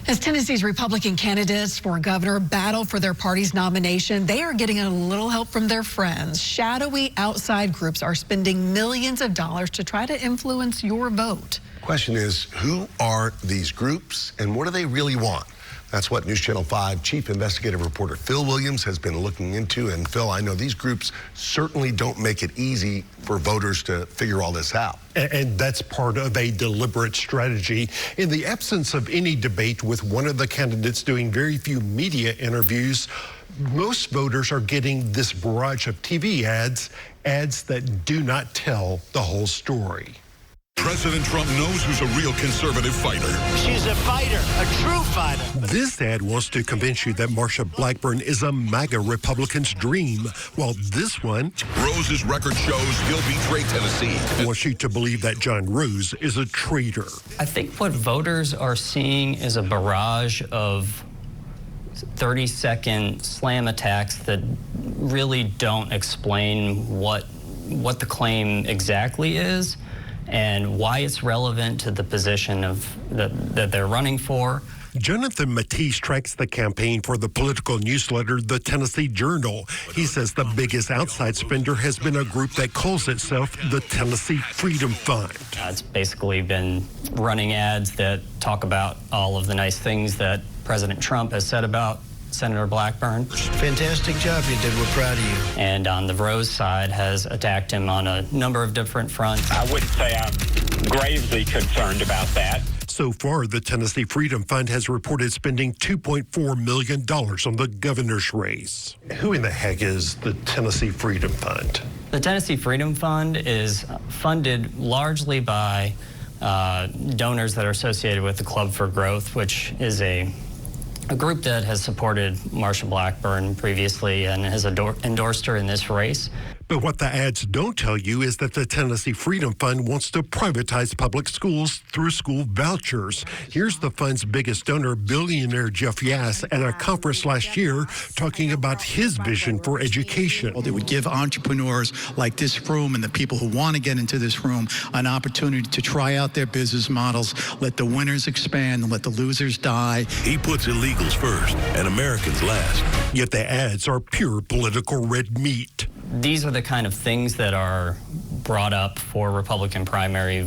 As Tennessee's Republican candidates for governor battle for their party's nomination, they are getting a little help from their friends. Shadowy outside groups are spending millions of dollars to try to influence your vote. Question is, who are these groups and what do they really want? That's what News Channel 5 Chief Investigative Reporter Phil Williams has been looking into. And Phil, I know these groups certainly don't make it easy for voters to figure all this out. And that's part of a deliberate strategy. In the absence of any debate, with one of the candidates doing very few media interviews, most voters are getting this barrage of TV ads that do not tell the whole story. President Trump knows who's a real conservative fighter. She's a fighter, a true fighter. This ad wants to convince you that Marsha Blackburn is a MAGA Republican's dream, while this one, Rose's record shows he'll betray Tennessee, wants you to believe that John Rose is a traitor. I think what voters are seeing is a barrage of 30-second slam attacks that really don't explain what the claim exactly is and why it's relevant to the position that they're running for. Jonathan Matisse tracks the campaign for the political newsletter, The Tennessee Journal. He says the biggest outside spender has been a group that calls itself the Tennessee Freedom Fund. It's basically been running ads that talk about all of the nice things that President Trump has said about Senator Blackburn. Fantastic job you did. We're proud of you. And on the Rose side has attacked him on a number of different fronts. I wouldn't say I'm gravely concerned about that. So far, the Tennessee Freedom Fund has reported spending $2.4 million on the governor's race. Who in the heck is the Tennessee Freedom Fund? The Tennessee Freedom Fund is funded largely by donors that are associated with the Club for Growth, which is a group that has supported Marsha Blackburn previously and has endorsed her in this race. But what the ads don't tell you is that the Tennessee Freedom Fund wants to privatize public schools through school vouchers. Here's the fund's biggest donor, billionaire Jeff Yass, at a conference last year talking about his vision for education. Well, they would give entrepreneurs like this room and the people who want to get into this room an opportunity to try out their business models, let the winners expand and let the losers die. He puts illegals first and Americans last. Yet the ads are pure political red meat. These are the kind of things that are brought up for Republican primary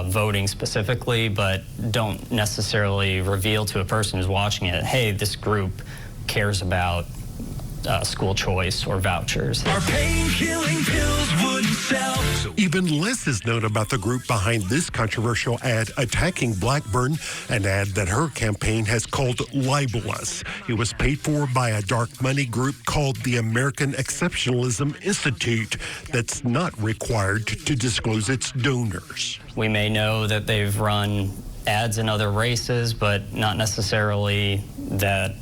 voting specifically, but don't necessarily reveal to a person who's watching it, hey, this group cares about school choice or vouchers. Our pain-killing pills wouldn't sell. Even less is known about the group behind this controversial ad attacking Blackburn, an ad that her campaign has called libelous. It was paid for by a dark money group called the American Exceptionalism Institute that's not required to disclose its donors. We may know that they've run ads in other races, but not necessarily that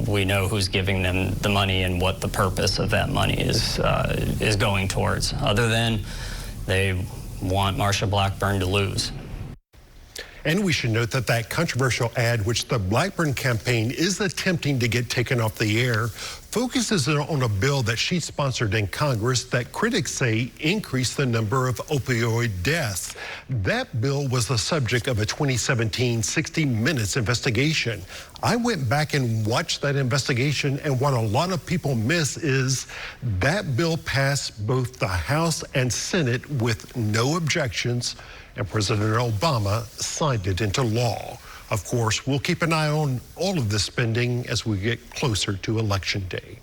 we know who's giving them the money and what the purpose of that money is going towards, other than they want Marsha Blackburn to lose. And we should note that that controversial ad, which the Blackburn campaign is attempting to get taken off the air, focuses on a bill that she sponsored in Congress that critics say increased the number of opioid deaths. That bill was the subject of a 2017 60 Minutes investigation. I went back and watched that investigation, and what a lot of people miss is that bill passed both the House and Senate with no objections, and President Obama signed it into law. Of course, we'll keep an eye on all of this spending as we get closer to Election Day.